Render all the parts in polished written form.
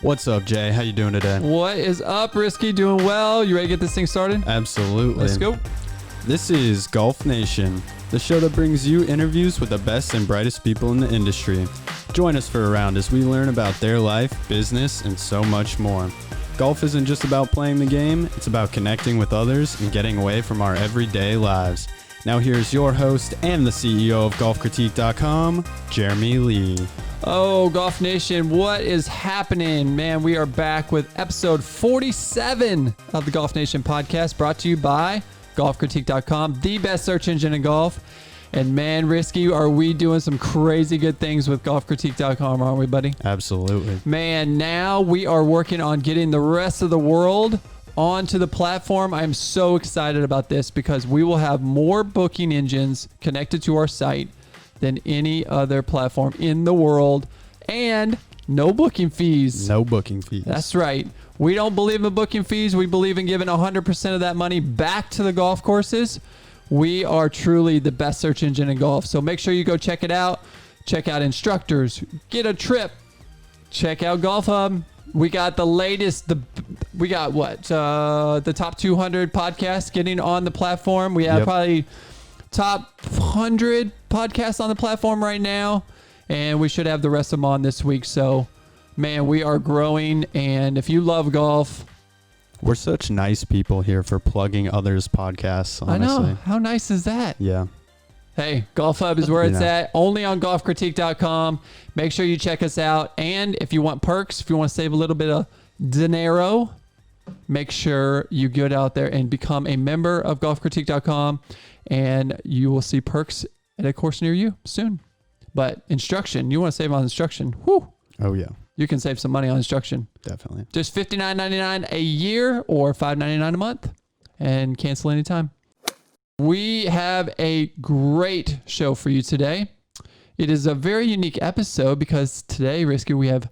What's up, Jay? How you doing today? What is up, Risky? Doing well? You ready to get this thing started? Absolutely. Let's go. This is Golf Nation, the show that brings you interviews with the best and brightest people in the industry. Join us for a round as we learn about their life, business, and so much more. Golf isn't just about playing the game, it's about connecting with others and getting away from our everyday lives. Now here's your host and the CEO of GolfCritique.com, Jeremy Lee. Oh, Golf Nation, what is happening? Man, we are back with episode 47 of the Golf Nation podcast, brought to you by GolfCritique.com, the best search engine in golf. And man, Risky, are we doing some crazy good things with GolfCritique.com, aren't we, buddy? Absolutely. Man, now we are working on getting the rest of the world onto the platform. I'm so excited about this because we will have more booking engines connected to our site than any other platform in the world, and no booking fees. No booking fees. That's right. We don't believe in booking fees. We believe in giving 100% of that money back to the golf courses. We are truly the best search engine in golf. So make sure you go check it out. Check out instructors. Get a trip. Check out Golf Hub. We got the latest. We got what? The top 200 podcasts getting on the platform. We have probably top 100 podcasts on the platform right now, and we should have the rest of them on this week. So, man, we are growing, and if you love golf, we're such nice people here for plugging others' podcasts, honestly. I know. How nice is that? Yeah. Hey, Golf Hub is where it's at, only on GolfCritique.com. Make sure you check us out, and if you want perks, if you want to save a little bit of dinero, make sure you get out there and become a member of GolfCritique.com, and you will see perks at a course near you soon. But instruction, you want to save on instruction. Whew. Oh, yeah. You can save some money on instruction. Definitely. Just $59.99 a year or $5.99 a month, and cancel anytime. We have a great show for you today. It is a very unique episode because today, Risky, we have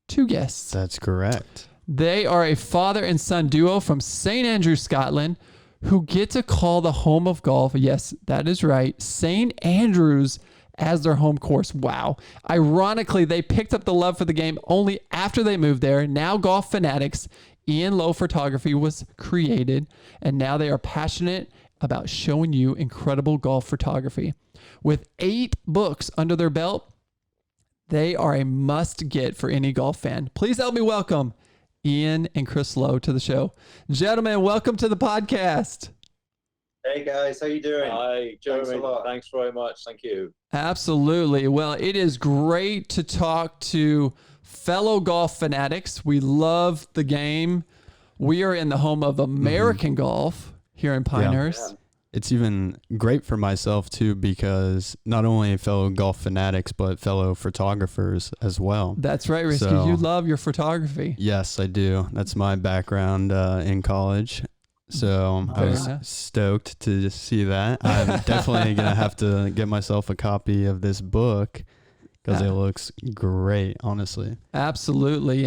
two guests. That's correct. They are a father and son duo from St. Andrews, Scotland, who get to call the home of golf. Yes, that is right. St. Andrews as their home course. Wow. Ironically, they picked up the love for the game only after they moved there. Now golf fanatics, Iain Lowe Photography was created, and now they are passionate about showing you incredible golf photography. With 8 books under their belt, they are a must-get for any golf fan. Please help me welcome Iain and Chris Lowe to the show. Gentlemen, welcome to the podcast. Hey guys, how you doing? Hi, Jeremy. Thanks very much. Thank you. Absolutely. Well, it is great to talk to fellow golf fanatics. We love the game. We are in the home of American golf here in Pinehurst. Yeah. It's even great for myself too, because not only fellow golf fanatics, but fellow photographers as well. That's right, Risky. So, you love your photography. Yes, I do. That's my background in college. So I was stoked to just see that. I'm definitely going to have to get myself a copy of this book because it looks great, honestly. Absolutely.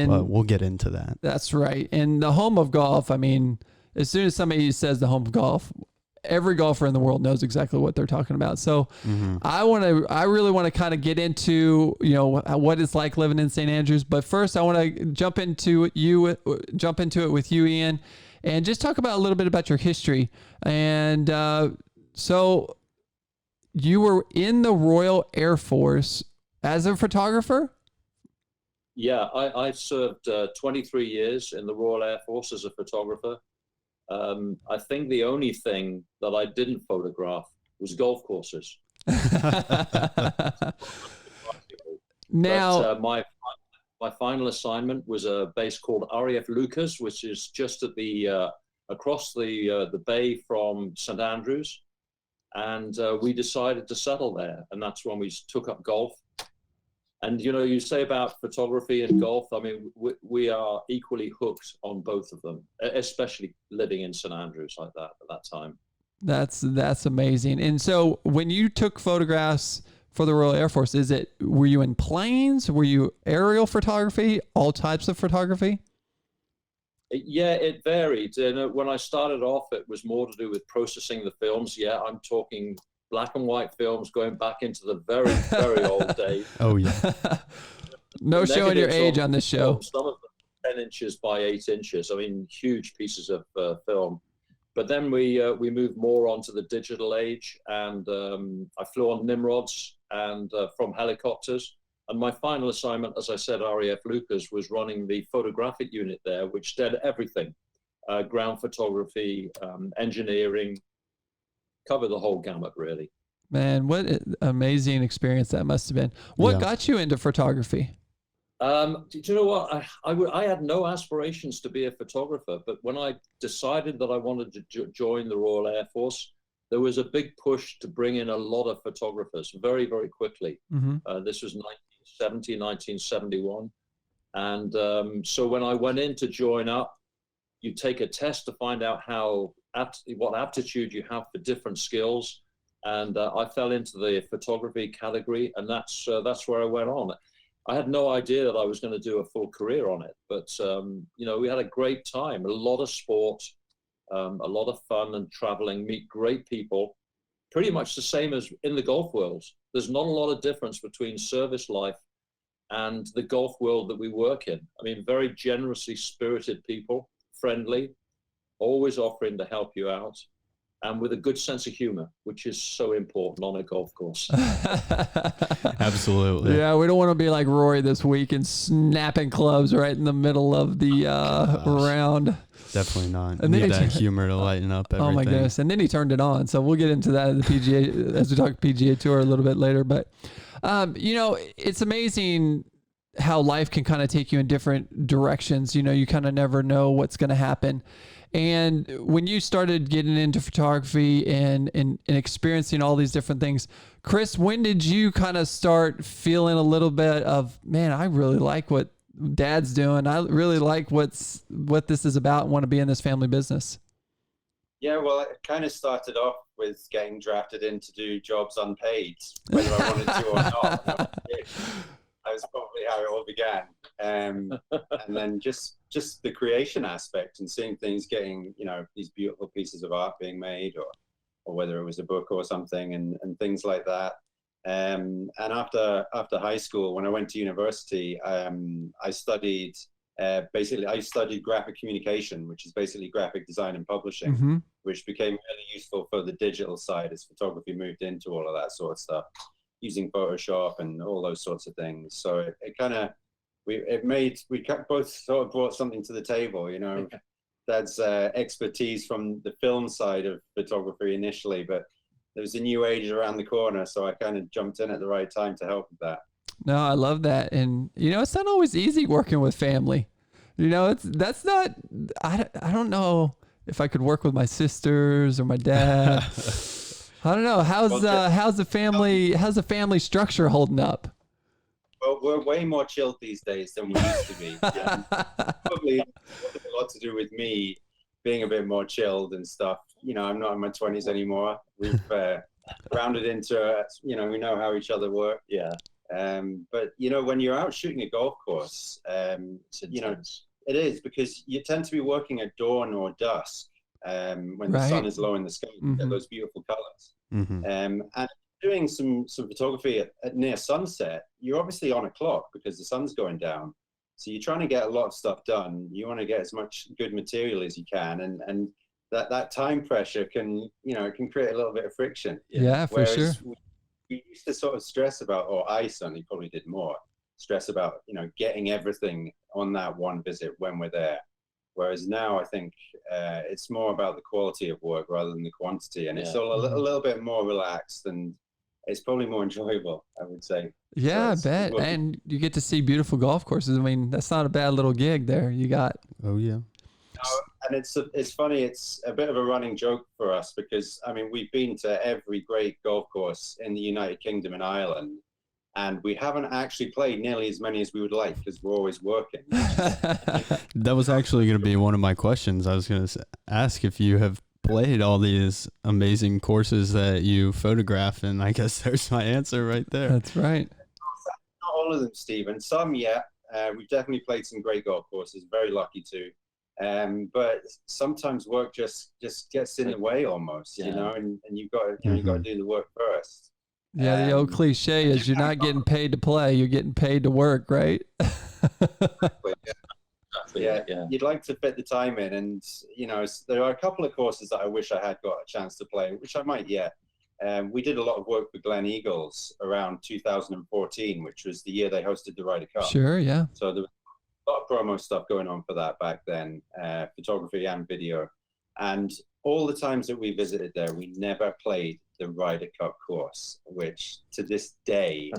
But we'll get into that. That's right. And the home of golf, I mean, as soon as somebody says the home of golf, every golfer in the world knows exactly what they're talking about. So I really want to kind of get into, what it's like living in St. Andrews. But first I want to jump into it with you, Iain, and just talk about a little bit about your history. And so you were in the Royal Air Force as a photographer? Yeah, I served 23 years in the Royal Air Force as a photographer. I think the only thing that I didn't photograph was golf courses. Now, but, my final assignment was a base called RAF Lucas, which is just at the across the bay from St. Andrews, and we decided to settle there, and that's when we took up golf. And you say about photography and golf. I mean, we are equally hooked on both of them, especially living in St. Andrews like that at that time. That's amazing. And so, when you took photographs for the Royal Air Force, were you in planes? Were you aerial photography? All types of photography? Yeah, it varied. And when I started off, it was more to do with processing the films. Yeah, I'm talking black and white films going back into the very, very old days. Oh, yeah. No showing your age on this show. Some of them 10 inches by 8 inches. I mean, huge pieces of film. But then we moved more onto the digital age, and I flew on Nimrods and from helicopters. And my final assignment, as I said, RAF Lucas, was running the photographic unit there, which did everything. Ground photography, engineering, cover the whole gamut, really. Man, what an amazing experience that must have been. What got you into photography? Do you know what? I had no aspirations to be a photographer, but when I decided that I wanted to join the Royal Air Force, there was a big push to bring in a lot of photographers very, very quickly. This was 1970, 1971. And so when I went in to join up, you take a test to find out what aptitude you have for different skills. And I fell into the photography category, and that's where I went on. I had no idea that I was going to do a full career on it, but we had a great time, a lot of sport, a lot of fun and traveling, meet great people, pretty much the same as in the golf world. There's not a lot of difference between service life and the golf world that we work in. I mean, very generously spirited people, friendly, always offering to help you out, and with a good sense of humor, which is so important on a golf course. Absolutely. Yeah, we don't want to be like Rory this week and snapping clubs right in the middle of the round. Definitely not. And then need that humor to lighten up everything. Oh my goodness. And then he turned it on. So we'll get into that at the PGA as we talk PGA Tour a little bit later. But, it's amazing how life can kind of take you in different directions. You kind of never know what's going to happen. And when you started getting into photography and experiencing all these different things, Chris, when did you kind of start feeling a little bit of, man, I really like what Dad's doing. I really like what this is about and want to be in this family business? Yeah, well, it kind of started off with getting drafted in to do jobs unpaid, whether I wanted to or not. That was probably how it all began. And then just the creation aspect and seeing things getting, these beautiful pieces of art being made, or whether it was a book or something, and things like that. And after high school, when I went to university, I studied graphic communication, which is basically graphic design and publishing, which became really useful for the digital side as photography moved into all of that sort of stuff, using Photoshop and all those sorts of things. So we both sort of brought something to the table, Dad's expertise from the film side of photography initially, but there was a new age around the corner, so I kind of jumped in at the right time to help with that. No, I love that. And, it's not always easy working with family. I don't know if I could work with my sisters or my dad. I don't know. How's the family structure holding up? Well, we're way more chilled these days than we used to be. Probably a lot to do with me being a bit more chilled and stuff. I'm not in my 20s anymore. We've rounded into, we know how each other work. Yeah. But when you're out shooting a golf course, it is, because you tend to be working at dawn or dusk, when the sun is low in the sky, you get those beautiful colors. And doing some photography at near sunset, you're obviously on a clock because the sun's going down. So you're trying to get a lot of stuff done. You want to get as much good material as you can, and that time pressure can, it can create a little bit of friction. Yeah, for sure. We used to sort of stress about, or I certainly probably did more, stress about, getting everything on that one visit when we're there. Whereas now I think it's more about the quality of work rather than the quantity, and it's all a little bit more relaxed, and it's probably more enjoyable, I would say. Yeah, so I bet. And you get to see beautiful golf courses. I mean, that's not a bad little gig there you got. Oh, yeah. And it's funny, it's a bit of a running joke for us because, we've been to every great golf course in the United Kingdom and Ireland, and we haven't actually played nearly as many as we would like because we're always working. That was actually going to be one of my questions. I was going to ask if you have played all these amazing courses that you photograph, and I guess there's my answer right there. That's right. Not all of them, Stephen. Some, yeah. We've definitely played some great golf courses. Very lucky to. But sometimes work just gets in the way almost, and you've got to, you've got to do the work first. Yeah, the old cliche is you're not getting paid to play, you're getting paid to work, right? Yeah, you'd like to fit the time in, and there are a couple of courses that I wish I had got a chance to play, which I might yet. We did a lot of work for Glen Eagles around 2014, which was the year they hosted the Ryder Cup. Sure, yeah. So there was a lot of promo stuff going on for that back then, photography and video. And all the times that we visited there, we never played the Ryder Cup course, which to this day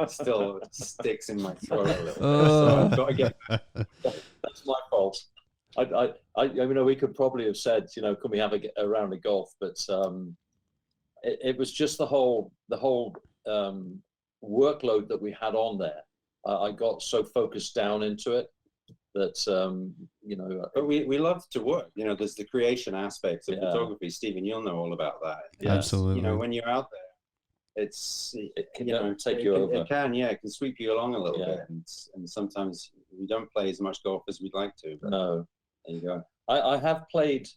still sticks in my throat a little bit. So I've got to get. That's my fault. We could probably have said, can we have a round of golf? But it was just the whole workload that we had on there. I got so focused down into it that But we love to work. There's the creation aspects of photography. Stephen, you'll know all about that. Absolutely. When you're out there, it can take you over. It can sweep you along a little bit, and sometimes we don't play as much golf as we'd like to. But no, there you go. I have played.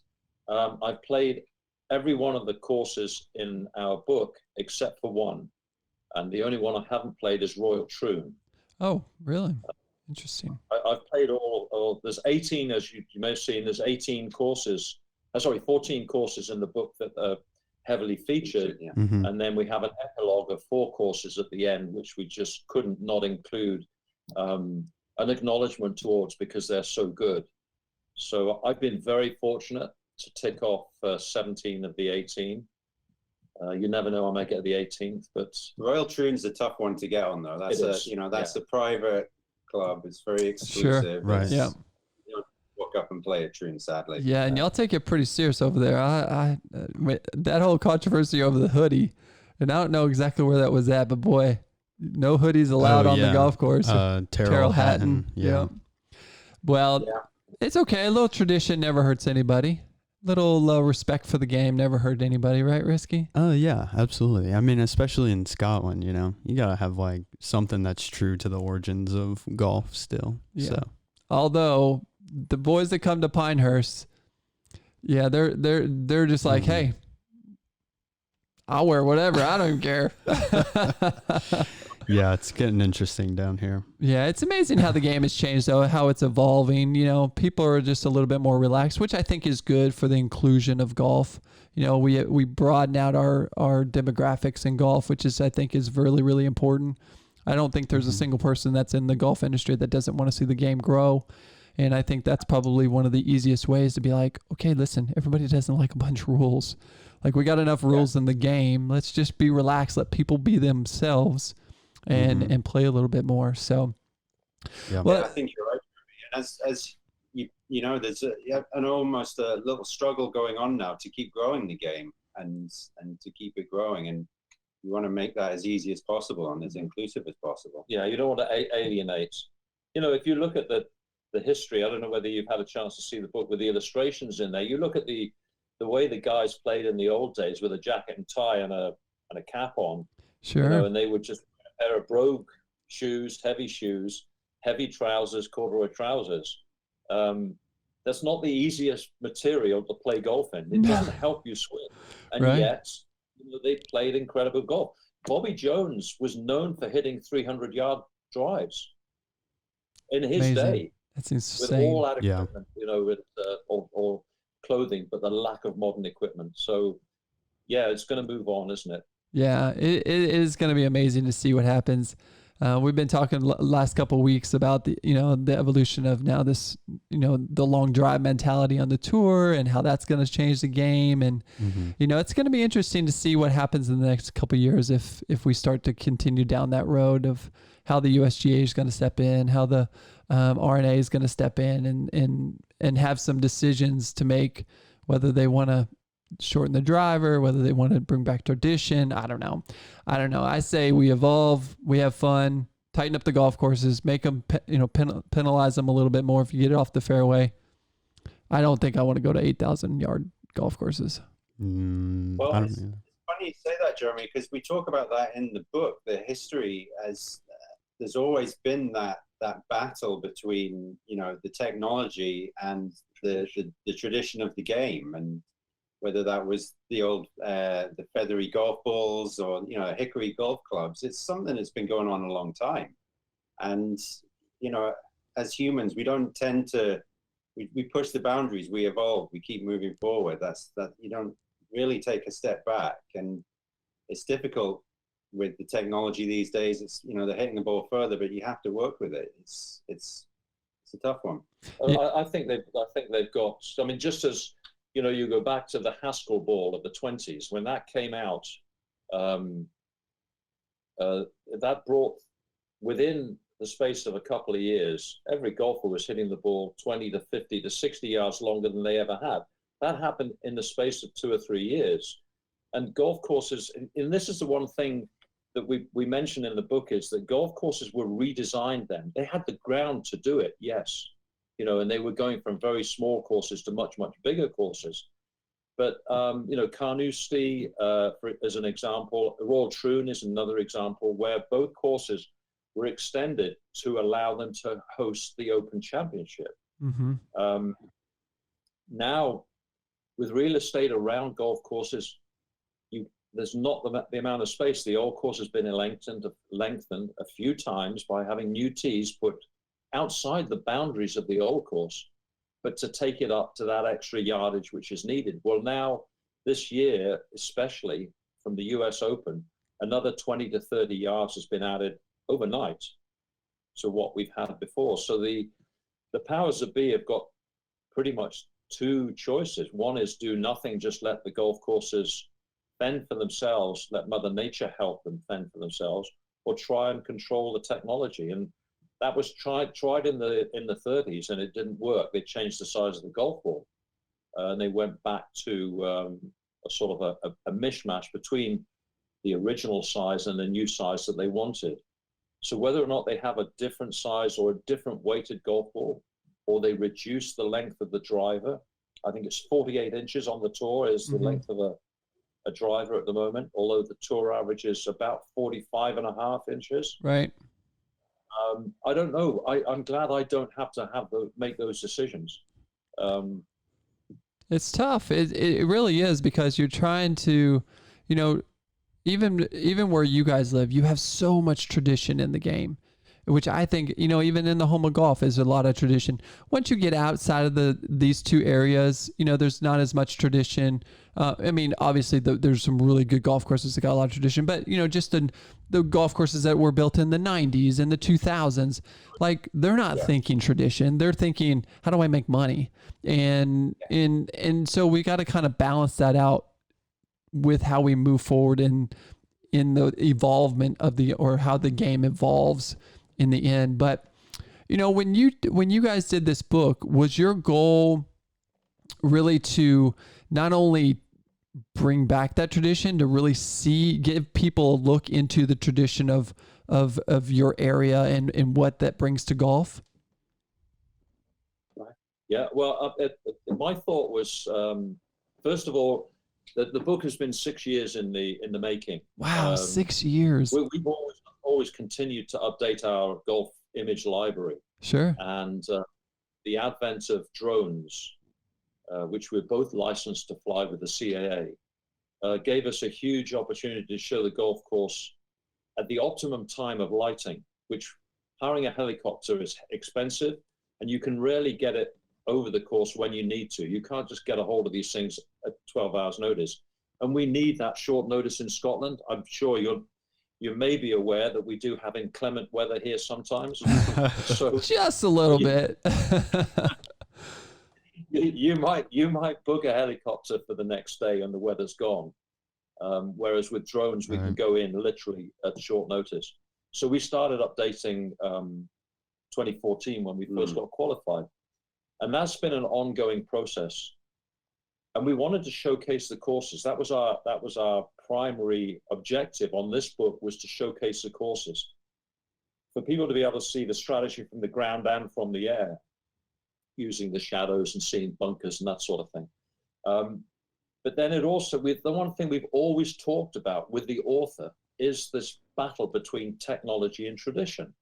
I've played every one of the courses in our book except for one, and the only one I haven't played is Royal Troon. Oh, really? Interesting. I've played all. There's 18, as you may have seen. There's 18 courses. 14 courses in the book that are heavily featured, and then we have an epilogue of 4 courses at the end, which we just couldn't not include an acknowledgement towards because they're so good. So I've been very fortunate to tick off 17 of the 18. You never know, I may get the 18th, but Royal Troon's a tough one to get on, though. That's a private club. It's very exclusive. Sure. Right. Yeah. You don't walk up and play at Troon, sadly. Yeah, and y'all take it pretty serious over there. I that whole controversy over the hoodie, and I don't know exactly where that was at, but boy, no hoodies allowed on the golf course. Terrell Hatton. Yeah. Well, it's okay. A little tradition never hurts anybody. Little respect for the game never hurt anybody, right, Risky? Oh, yeah, absolutely. I mean, especially in Scotland, you got to have like something that's true to the origins of golf still. Yeah. So. Although the boys that come to Pinehurst, they're just like, hey, I'll wear whatever. I don't care. Yeah, it's getting interesting down here. Yeah, it's amazing how the game has changed, though, how it's evolving. People are just a little bit more relaxed, which I think is good for the inclusion of golf. We broaden out our demographics in golf, which I think is really, really important. I don't think there's a single person that's in the golf industry that doesn't want to see the game grow. And I think that's probably one of the easiest ways to be like, okay, listen, everybody doesn't like a bunch of rules. Like, we got enough rules in the game. Let's just be relaxed. Let people be themselves. And play a little bit more. So, well, I think you're right. And as there's an almost a little struggle going on now to keep growing the game and to keep it growing. And you want to make that as easy as possible and as inclusive as possible. Yeah, you don't want to alienate. If you look at the history, I don't know whether you've had a chance to see the book with the illustrations in there. You look at the way the guys played in the old days with a jacket and tie and a cap on. Sure. And they would just pair of brogue shoes, heavy trousers, corduroy trousers. That's not the easiest material to play golf in. It doesn't help you swing. And yet, they played incredible golf. Bobby Jones was known for hitting 300-yard drives in his day. That's insane. With all that equipment, with or clothing, but the lack of modern equipment. So, it's going to move on, isn't it? Yeah, it is going to be amazing to see what happens. We've been talking last couple of weeks about the evolution of now this, the long drive mentality on the tour and how that's going to change the game. And, it's going to be interesting to see what happens in the next couple of years if we start to continue down that road of how the USGA is going to step in, how the RNA is going to step in and have some decisions to make, whether they want to shorten the driver, whether they want to bring back tradition. I don't know. I say we evolve, we have fun, tighten up the golf courses, make them, penalize them a little bit more if you get it off the fairway. I don't think I want to go to 8,000 yard golf courses. Well, it's funny you say that, Jeremy, because we talk about that in the book, the history, as there's always been that battle between, the technology and the tradition of the game. And whether that was the old the feathery golf balls or hickory golf clubs. It's something that's been going on a long time, and as humans, we don't tend to we push the boundaries, we evolve, we keep moving forward. That you don't really take a step back, and it's difficult with the technology these days. It's they're hitting the ball further, but you have to work with it. It's a tough one. I think they've got. I mean, just as you go back to the Haskell ball of the 20s when that came out, that brought within the space of a couple of years, every golfer was hitting the ball 20 to 50 to 60 yards longer than they ever had. That happened in the space of 2 or 3 years. And golf courses, and this is the one thing that we mentioned in the book, is that golf courses were redesigned then. They had the ground to do it, yes. And they were going from very small courses to much, much bigger courses. But, Carnoustie, as an example, Royal Troon is another example where both courses were extended to allow them to host the Open Championship. Mm-hmm. Now, with real estate around golf courses, there's not the amount of space. The old course has been lengthened a few times by having new tees put outside the boundaries of the old course, but to take it up to that extra yardage which is needed. Well, now, this year, especially from the US Open, another 20 to 30 yards has been added overnight to what we've had before. So the powers that be have got pretty much two choices. One is do nothing, just let the golf courses fend for themselves, let Mother Nature help them fend for themselves, or try and control the technology. And that was tried in the 30s, and it didn't work. They changed the size of the golf ball, and they went back to a sort of a mishmash between the original size and the new size that they wanted. So whether or not they have a different size or a different weighted golf ball, or they reduce the length of the driver, I think it's 48 inches on the tour is the length of a driver at the moment, although the tour average is about 45.5 inches. Right. I don't know. I'm glad I don't have to make those decisions. It's tough. It really is, because you're trying to, even where you guys live, you have so much tradition in the game, which I think, even in the home of golf is a lot of tradition. Once you get outside of these two areas, there's not as much tradition. I mean, obviously there's some really good golf courses that got a lot of tradition, but just the golf courses that were built in the 90s and the 2000s, like they're not thinking tradition. They're thinking, how do I make money? And so we got to kind of balance that out with how we move forward in the evolvement of or how the game evolves in the end. But when you guys did this book, was your goal really to not only bring back that tradition, to really give people a look into the tradition of your area and what that brings to golf? Yeah, well, my thought was, first of all, that the book has been 6 years in the making. Wow, 6 years. We've always continued to update our golf image library. Sure. And the advent of drones, which we're both licensed to fly with the CAA, gave us a huge opportunity to show the golf course at the optimum time of lighting, which hiring a helicopter is expensive, and you can rarely get it over the course when you need to. You can't just get a hold of these things at 12 hours notice. And we need that short notice in Scotland. I'm sure you may be aware that we do have inclement weather here sometimes. So just a little bit. you might book a helicopter for the next day and the weather's gone. Whereas with drones, we can go in literally at short notice. So we started updating 2014 when we first got qualified. And that's been an ongoing process. And we wanted to showcase the courses. That was our primary objective on this book, was to showcase the courses, for people to be able to see the strategy from the ground and from the air, using the shadows and seeing bunkers and that sort of thing. But then the one thing we've always talked about with the author is this battle between technology and tradition.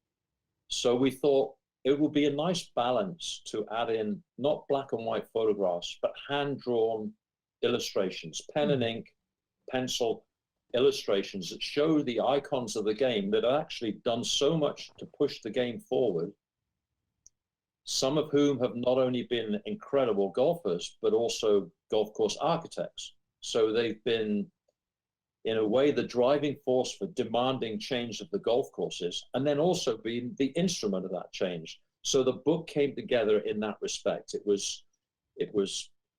So we thought it would be a nice balance to add in not black and white photographs, but hand-drawn illustrations, pen and ink, pencil illustrations that show the icons of the game that have actually done so much to push the game forward. Some of whom have not only been incredible golfers, but also golf course architects. So they've been, in a way, the driving force for demanding change of the golf courses, and then also being the instrument of that change. So the book came together in that respect. It was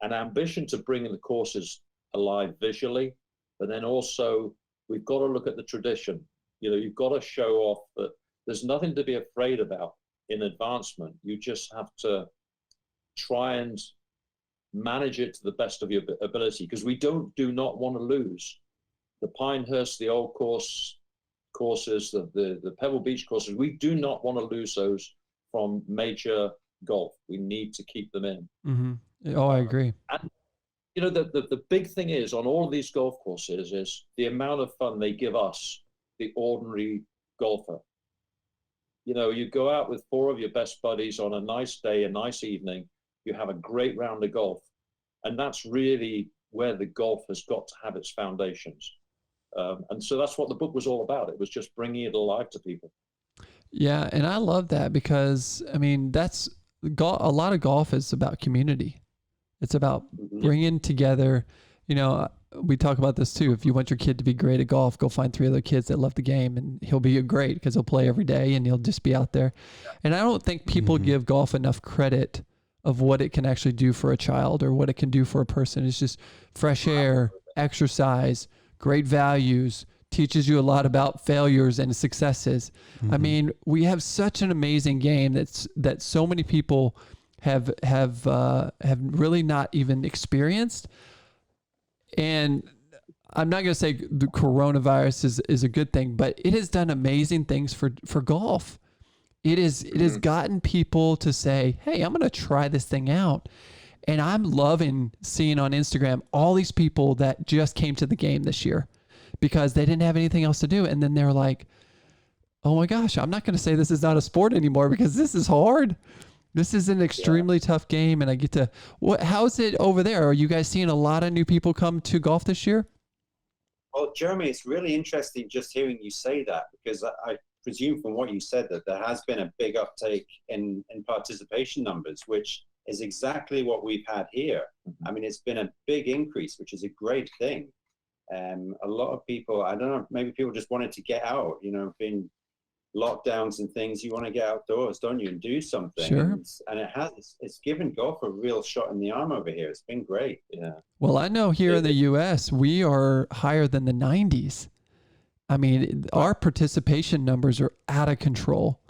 an ambition to bring the courses alive visually, but then also we've got to look at the tradition. You know, you've got to show off that there's nothing to be afraid about in advancement. You just have to try and manage it to the best of your ability, because we do not want to lose. The Pinehurst, the old courses, the Pebble Beach courses, we do not want to lose those from major golf. We need to keep them in. Mm-hmm. Oh, I agree. And you know, the big thing is on all of these golf courses is the amount of fun they give us, the ordinary golfer. You know, you go out with 4 of your best buddies on a nice day, a nice evening, you have a great round of golf. And that's really where the golf has got to have its foundations. And so that's what the book was all about. It was just bringing it alive to people. Yeah, and I love that because, I mean, that's a lot of golf is about community. It's about bringing together, you know, we talk about this too. If you want your kid to be great at golf, go find 3 other kids that love the game and he'll be great because he'll play every day and he'll just be out there. And I don't think people give golf enough credit of what it can actually do for a child or what it can do for a person. It's just fresh air, exercise, great values, teaches you a lot about failures and successes. I mean, we have such an amazing game that so many people have really not even experienced. And I'm not going to say the coronavirus is a good thing, but it has done amazing things for golf. It has gotten people to say, hey, I'm going to try this thing out. And I'm loving seeing on Instagram all these people that just came to the game this year because they didn't have anything else to do. And then they're like, oh my gosh, I'm not going to say this is not a sport anymore because this is hard. This is an extremely tough game. And I get to, how's it over there? Are you guys seeing a lot of new people come to golf this year? Well, Jeremy, it's really interesting just hearing you say that, because I presume from what you said that there has been a big uptake in participation numbers, which is exactly what we've had here. I mean, it's been a big increase, which is a great thing. A lot of people, I don't know, maybe people just wanted to get out, you know, been lockdowns and things, you want to get outdoors, don't you, and do something. Sure. And it's given golf a real shot in the arm over here. It's been great. Yeah. Well, I know here in the U.S., we are higher than the 90s. I mean, our participation numbers are out of control.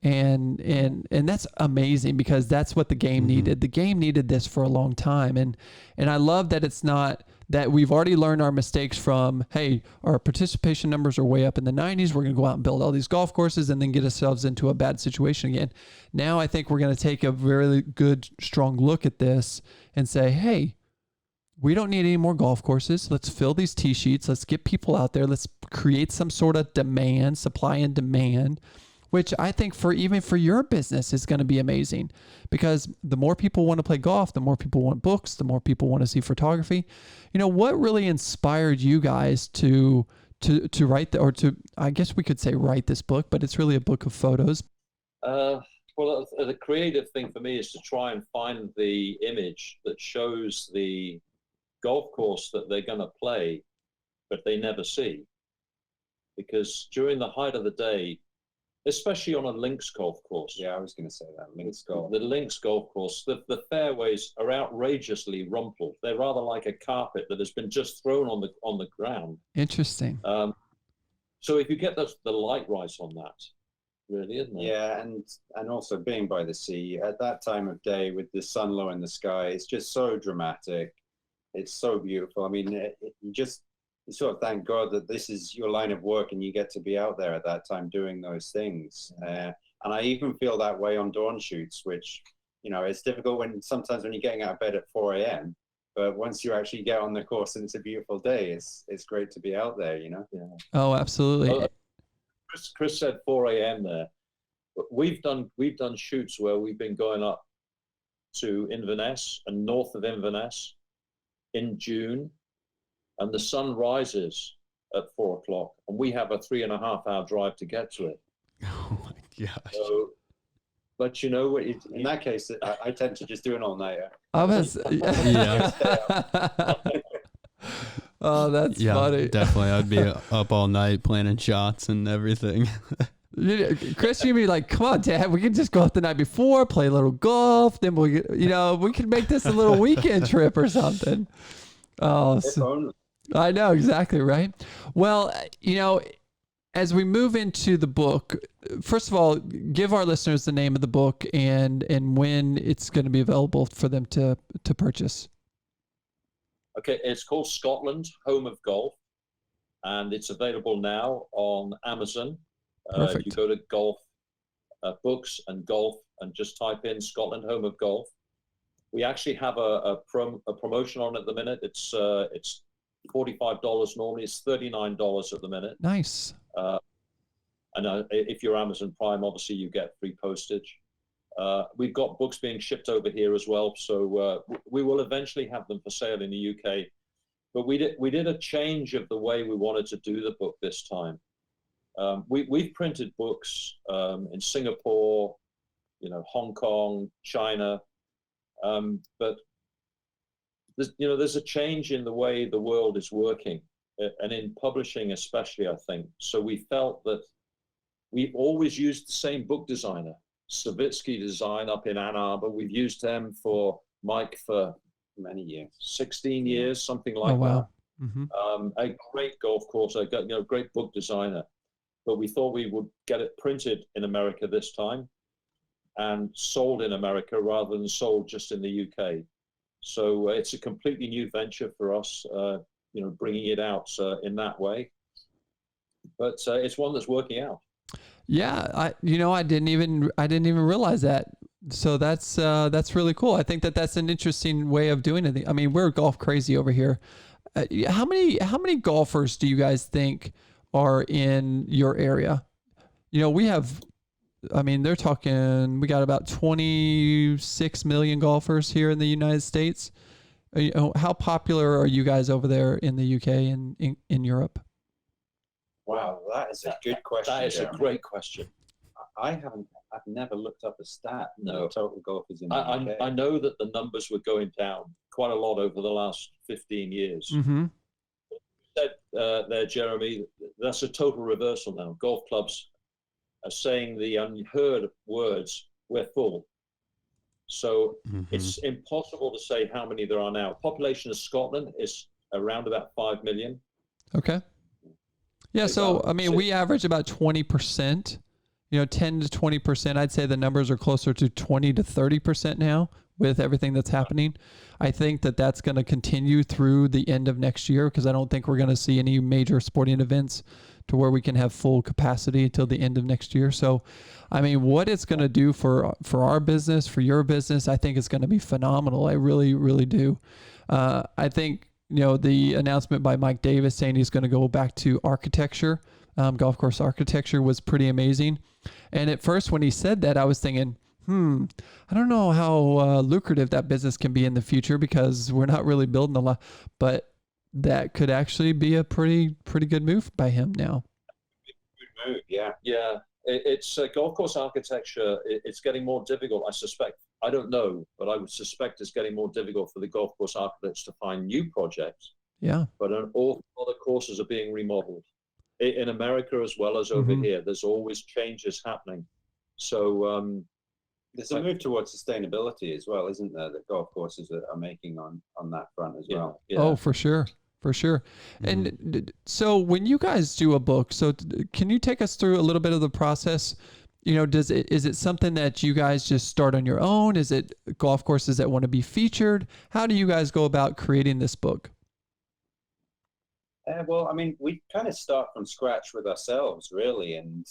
And that's amazing because that's what the game needed. The game needed this for a long time. And I love that it's not that we've already learned our mistakes from, hey, our participation numbers are way up in the 90s. We're going to go out and build all these golf courses and then get ourselves into a bad situation again. Now I think we're going to take a very good, strong look at this and say, hey, we don't need any more golf courses. Let's fill these tee sheets. Let's get people out there. Let's create some sort of demand, supply and demand, which I think even for your business is going to be amazing because the more people want to play golf, the more people want books, the more people want to see photography. You know, what really inspired you guys to write I guess we could say write this book, but it's really a book of photos. Well, the creative thing for me is to try and find the image that shows the golf course that they're going to play, but they never see. Because during the height of the day, especially on a links golf course. Yeah, I was going to say that, links golf. The links golf course, the fairways are outrageously rumpled. They're rather like a carpet that has been just thrown on the ground. Interesting. So if you get the light right on that, really, isn't it? Yeah, and also being by the sea at that time of day with the sun low in the sky, it's just so dramatic. It's so beautiful. I mean, you sort of thank God that this is your line of work and you get to be out there at that time doing those things. And I even feel that way on dawn shoots, which, you know, it's difficult sometimes when you're getting out of bed at 4 a.m. But once you actually get on the course and it's a beautiful day, it's great to be out there, you know? Yeah. Oh, absolutely. Well, Chris said 4 a.m. there. But we've done shoots where we've been going up to Inverness and north of Inverness. in June, and the sun rises at 4 o'clock, and we have a 3.5-hour drive to get to it. Oh my gosh. So, but you know, In that case, I tend to just do an all-nighter. I was, Yeah. Oh, that's Yeah, funny. definitely. I'd be up all night planning shots and everything. Chris, you'd be like, come on, Dad, we can just go out the night before, play a little golf, then we can make this a little weekend trip or something. Oh, If only. I know, exactly, right? Well, as we move into the book, first of all, give our listeners the name of the book and when it's going to be available for them to purchase. Okay, it's called Scotland, Home of Golf, and it's available now on Amazon. Perfect. You go to golf books and golf and just type in Scotland, Home of Golf. We actually have a promotion on at the minute. It's $45 normally. It's $39 at the minute. Nice. And if you're Amazon Prime, obviously you get free postage. We've got books being shipped over here as well, so we will eventually have them for sale in the UK. But we did a change of the way we wanted to do the book this time. We've printed books in Singapore, Hong Kong, China, but there's a change in the way the world is working, and in publishing especially, I think. So we felt that we've always used the same book designer, Savitsky Design up in Ann Arbor. We've used them for Mike for Many years. 16 years, something like wow. that. Mm-hmm. A great golf course, a great book designer. But we thought we would get it printed in America this time and sold in America rather than sold just in the UK. So it's a completely new venture for us, bringing it out in that way. But it's one that's working out. Yeah, I didn't even realize that. So that's really cool. I think that's an interesting way of doing it. I mean, we're golf crazy over here. How many golfers do you guys think are in your area? We have, they're talking, we got about 26 million golfers here in the United States. How popular are you guys over there in the UK and in Europe? Wow, that is a good question. That is Jeremy. a great question. I've never looked up a stat. No. Total golfers in the UK. I know that the numbers were going down quite a lot over the last 15 years. Mm-hmm. You said there, Jeremy, that's a total reversal now. Golf clubs are saying the unheard words, we're full. So it's impossible to say how many there are now. Population of Scotland is around about 5 million. Okay. Yeah, so we average about 20%, 10 to 20%. I'd say the numbers are closer to 20 to 30% now with everything that's happening. I think that's going to continue through the end of next year because I don't think we're going to see any major sporting events to where we can have full capacity until the end of next year. So, what it's going to do for our business, for your business, I think it's going to be phenomenal. I really, really do. I think, the announcement by Mike Davis saying he's going to go back to architecture, golf course architecture was pretty amazing. And at first when he said that, I was thinking, I don't know how lucrative that business can be in the future because we're not really building a lot, but that could actually be a pretty good move by him now. Good move, yeah. Yeah, it's golf course architecture. It's getting more difficult, I suspect. I don't know, but I would suspect it's getting more difficult for the golf course architects to find new projects. Yeah. But an awful lot of courses are being remodeled. In America as well as over here, there's always changes happening. So there's a move towards sustainability as well, isn't there, that golf courses are making on that front as well. Yeah. Oh, for sure. For sure. And so when you guys do a book, so can you take us through a little bit of the process? Is it something that you guys just start on your own? Is it golf courses that want to be featured? How do you guys go about creating this book? We kind of start from scratch with ourselves, really. And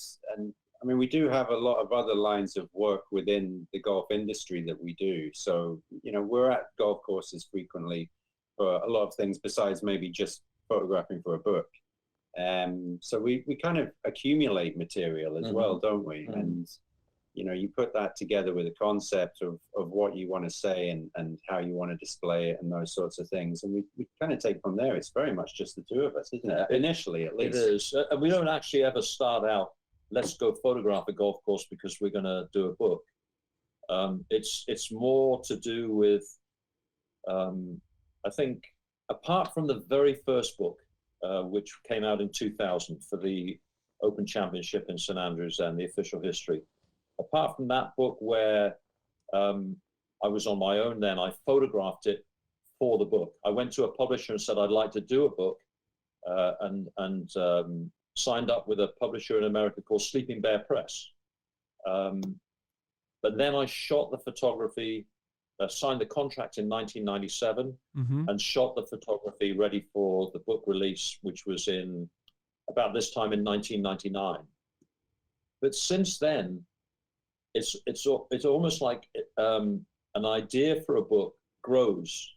we do have a lot of other lines of work within the golf industry that we do. So, we're at golf courses frequently for a lot of things besides maybe just photographing for a book. So we kind of accumulate material as well, don't we? And you put that together with a concept of what you want to say and how you want to display it and those sorts of things. And we kind of take from there. It's very much just the two of us, isn't it? Initially, at least. It is. And we don't actually ever start out, let's go photograph a golf course because we're going to do a book. It's more to do with, I think, apart from the very first book, which came out in 2000 for the Open Championship in St Andrews and the official history. Apart from that book where I was on my own then, I photographed it for the book. I went to a publisher and said, I'd like to do a book, and signed up with a publisher in America called Sleeping Bear Press. But then I shot the photography, signed the contract in 1997, and shot the photography ready for the book release, which was in about this time in 1999. But since then, it's almost like an idea for a book grows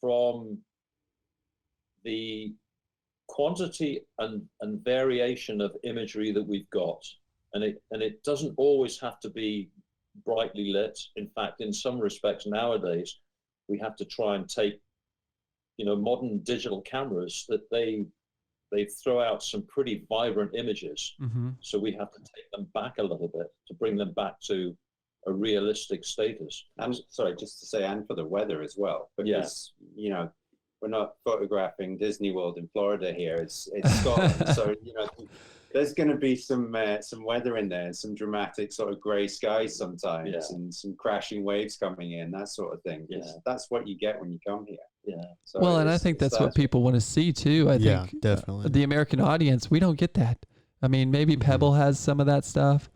from the quantity and variation of imagery that we've got, and it doesn't always have to be brightly lit. In fact, in some respects nowadays, we have to try and take, modern digital cameras that they throw out some pretty vibrant images. So we have to take them back a little bit to bring them back to a realistic status. And sorry, just to say, and for the weather as well, because we're not photographing Disney World in Florida here. It's Scotland, so there's going to be some weather in there, and some dramatic sort of grey skies sometimes, and some crashing waves coming in, that sort of thing. That's what you get when you come here. So well, and I think that's what people want to see too. I think definitely the American audience, we don't get that. I mean, maybe Pebble has some of that stuff,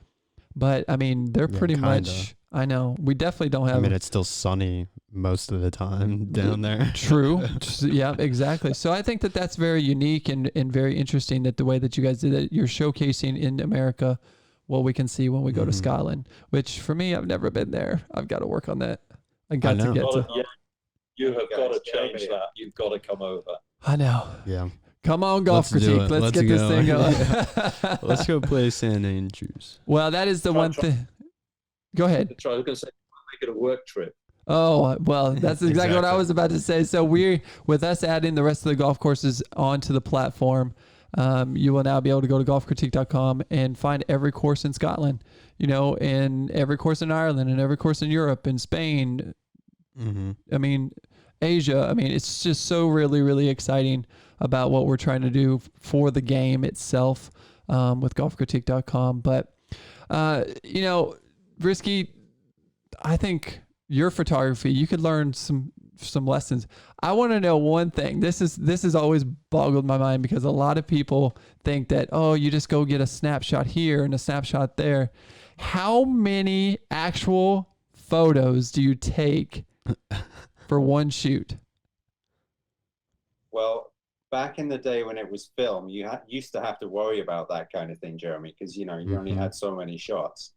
but I mean, they're pretty much. I know we definitely don't have. I mean, it's still sunny most of the time down there. True. Yeah, exactly. So I think that that's very unique and very interesting that the way that you guys did it, you're showcasing in America what we can see when we go to Scotland, which for me, I've never been there. I've got to work on that. I got to get to. You have got to change that. You've got to come over. I know. Yeah. Come on, Golf Critique. Let's get this thing going. Let's go play St Andrews. Well, that is the one thing. Go ahead. I was going to say, make it a work trip. Oh, well, that's exactly what I was about to say. So with us adding the rest of the golf courses onto the platform, you will now be able to go to golfcritique.com and find every course in Scotland, and every course in Ireland and every course in Europe and Spain. I mean, Asia. I mean, it's just so really, really exciting about what we're trying to do for the game itself with golfcritique.com. But, Risky, I think your photography, you could learn some lessons. I want to know one thing. This has always boggled my mind because a lot of people think that, you just go get a snapshot here and a snapshot there. How many actual photos do you take for one shoot? Well, back in the day when it was film, you used to have to worry about that kind of thing, Jeremy, because you only had so many shots.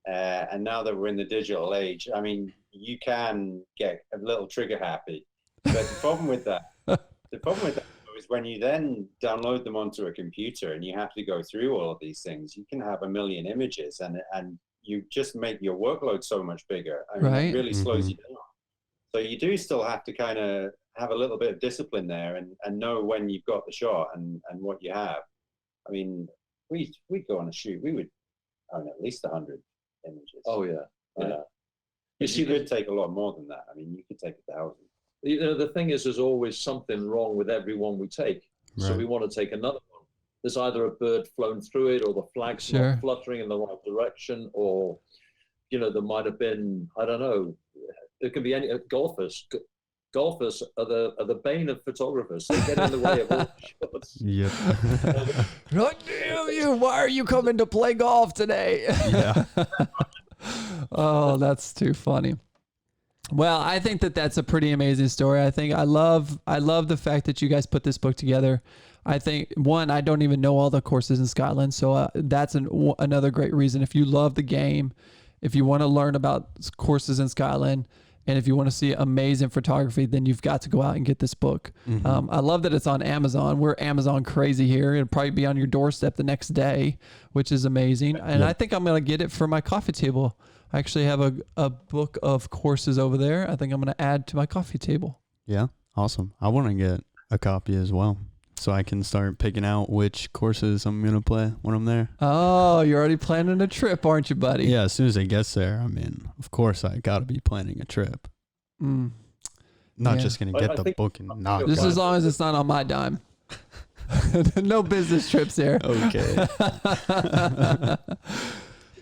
And now that we're in the digital age, I mean, you can get a little trigger happy. But the problem with that is when you then download them onto a computer and you have to go through all of these things, you can have a million images and you just make your workload so much bigger. I mean, it really slows you down. So you do still have to kind of have a little bit of discipline there and know when you've got the shot and what you have. I mean, we'd go on a shoot, we would, at least 100 images. Oh, yeah. You could take a lot more than that. I mean, you could take 1,000. The thing is, there's always something wrong with every one we take. Right. So we want to take another one. There's either a bird flown through it or the flag's not fluttering in the right direction, or, there might have been, I don't know, there can be any golfers. Golfers are the bane of photographers. They get in the way of all shots. Yep. Damn you! Why are you coming to play golf today? Yeah. Oh, that's too funny. Well, I think that that's a pretty amazing story. I love the fact that you guys put this book together. I think, I don't even know all the courses in Scotland, so that's another great reason. If you love the game, if you want to learn about courses in Scotland, And if you want to see amazing photography, then you've got to go out and get this book. I love that it's on Amazon. We're Amazon crazy here. It'll probably be on your doorstep the next day, which is amazing. And I think I'm going to get it for my coffee table. I actually have a book of courses over there. I think I'm going to add to my coffee table. Yeah, awesome. I want to get a copy as well, so I can start picking out which courses I'm going to play when I'm there. Oh, you're already planning a trip, aren't you, buddy? Yeah, as soon as it gets there, I mean, of course I got to be planning a trip. Not just going to get the book and not. Just as long as it's not on my dime. No business trips here. Okay.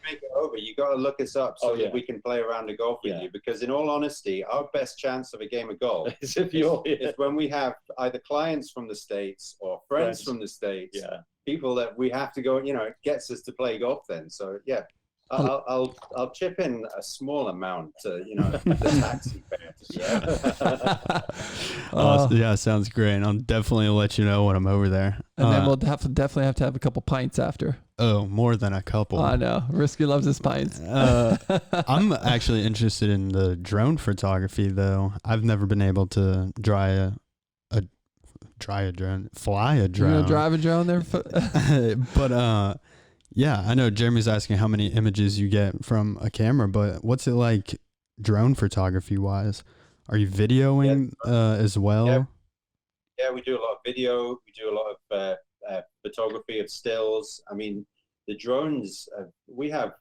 Make it over, you got to look us up so that we can play around a golf with you, because in all honesty, our best chance of a game of golf is when we have either clients from the States or friends from the States, people that we have to go, it gets us to play golf then. So I'll chip in a small amount to, the taxi fare. Yeah, sounds great. I'll definitely let you know when I'm over there. And then we'll definitely have to have a couple pints after. Oh, more than a couple. I know. Risky loves his pints. I'm actually interested in the drone photography, though. I've never been able to fly a drone. You're gonna drive a drone there? But yeah, I know Jeremy's asking how many images you get from a camera, but what's it like drone photography wise? Are you videoing as well? Yeah, we do a lot of video. We do a lot of photography of stills. I mean, the drones, we have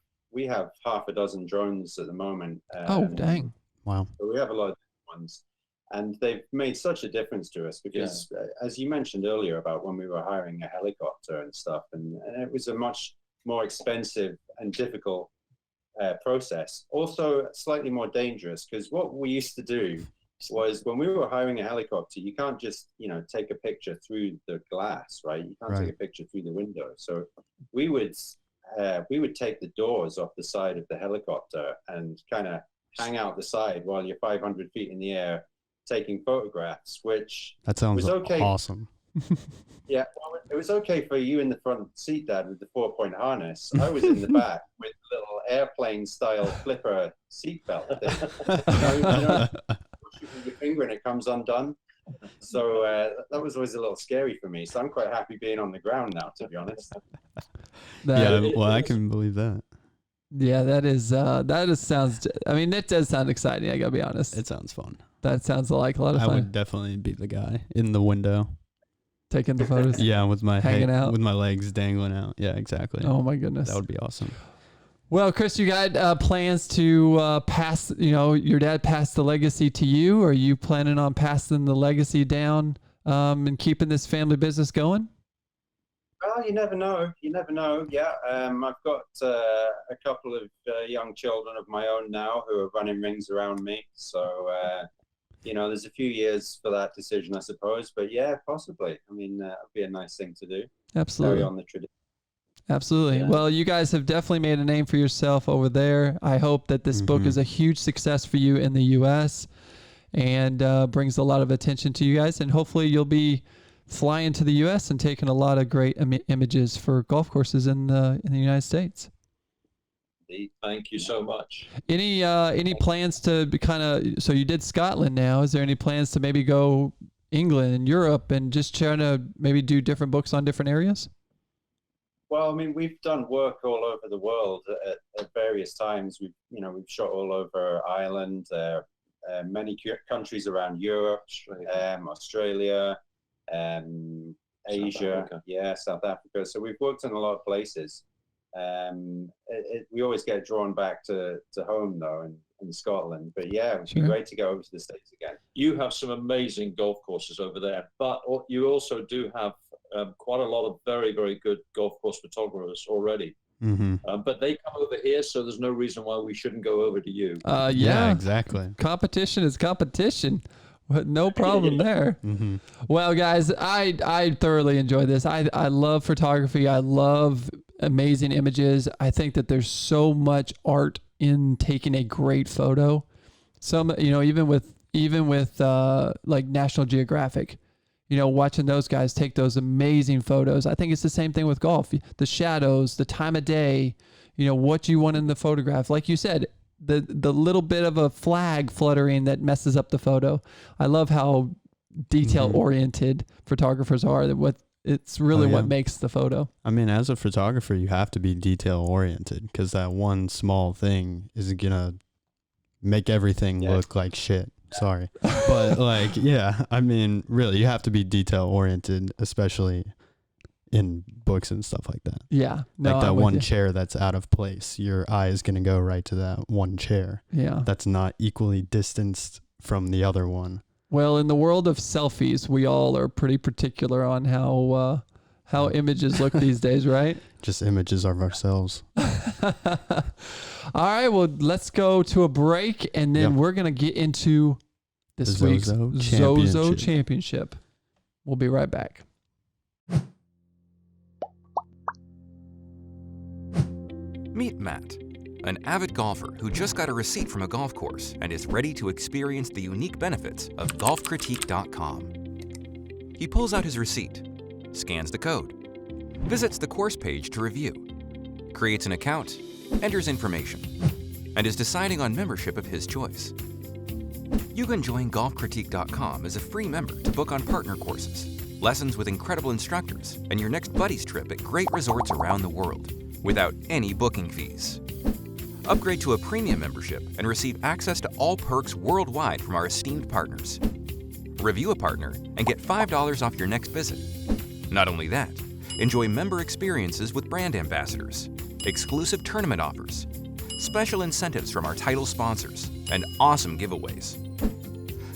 half a dozen drones at the moment. Oh, dang. Wow. So we have a lot of different ones. And they've made such a difference to us because, as you mentioned earlier about when we were hiring a helicopter and stuff, and it was a much more expensive and difficult process. Also slightly more dangerous, because what we used to do was when we were hiring a helicopter, you can't just, take a picture through the glass, right? You can't take a picture through the window. So we would take the doors off the side of the helicopter and kind of hang out the side while you're 500 feet in the air taking photographs, which that sounds was okay. Awesome. Yeah, well, it was okay for you in the front seat, Dad, with the 4-point harness. I was in the back with a little airplane-style flipper seatbelt thing. Push it with your finger and it comes undone. So that was always a little scary for me. So I'm quite happy being on the ground now, to be honest. I can believe that. Yeah, that sounds. I mean, it does sound exciting. I gotta be honest. It sounds fun. That sounds like a lot of fun. I would definitely be the guy in the window. Taking the photos. Yeah, with my hanging out, with my legs dangling out. Yeah, exactly. Oh my goodness, that would be awesome. Well, Chris, you got plans to pass? Your dad passed the legacy to you. Are you planning on passing the legacy down and keeping this family business going? Well, you never know. You never know. Yeah, I've got a couple of young children of my own now who are running rings around me. So. There's a few years for that decision, I suppose. But yeah, possibly. I mean, it'd be a nice thing to do. Absolutely. Carry on the tradition. Absolutely. Yeah. Well, you guys have definitely made a name for yourself over there. I hope that this book is a huge success for you in the U.S. and brings a lot of attention to you guys. And hopefully you'll be flying to the U.S. and taking a lot of great images for golf courses in the United States. Thank you so much. Any plans to be so you did Scotland now. Is there any plans to maybe go England and Europe and just trying to maybe do different books on different areas? Well, I mean, we've done work all over the world at various times. We've shot all over Ireland, many countries around Europe, Australia, Asia, South Africa. So we've worked in a lot of places. We always get drawn back to home though in Scotland, but yeah, it'd be great to go over to the States again. You have some amazing golf courses over there, but you also do have quite a lot of very, very good golf course photographers already. But they come over here, so there's no reason why we shouldn't go over to you. Yeah, exactly. Competition is competition. No problem there. Well, guys, I thoroughly enjoy this. I love photography. I love amazing images. I think that there's so much art in taking a great photo. Some, even with like National Geographic, watching those guys take those amazing photos. I think it's the same thing with golf. The shadows, the time of day, what you want in the photograph. Like you said, the little bit of a flag fluttering that messes up the photo. I love how detail oriented photographers are. It's really what makes the photo. I mean, as a photographer, you have to be detail oriented because that one small thing is gonna make everything look like shit. Sorry. But like, yeah, I mean, really, you have to be detail oriented, especially in books and stuff like that. Yeah. No, like that I'm with one you. chair that's out of place. Your eye is going to go right to that one chair. Yeah. That's not equally distanced from the other one. Well, in the world of selfies, we all are pretty particular on how images look these days, right? Just images of ourselves. All right, well, let's go to a break, and then we're going to get into this The week's Zozo Zozo Championship. We'll be right back. Meet Matt, an avid golfer who just got a receipt from a golf course and is ready to experience the unique benefits of golfcritique.com. He pulls out his receipt, scans the code, visits the course page to review, creates an account, enters information, and is deciding on membership of his choice. You can join golfcritique.com as a free member to book on partner courses, lessons with incredible instructors, and your next buddies trip at great resorts around the world without any booking fees. Upgrade to a premium membership and receive access to all perks worldwide from our esteemed partners. Review a partner and get $5 off your next visit. Not only that, enjoy member experiences with brand ambassadors, exclusive tournament offers, special incentives from our title sponsors, and awesome giveaways.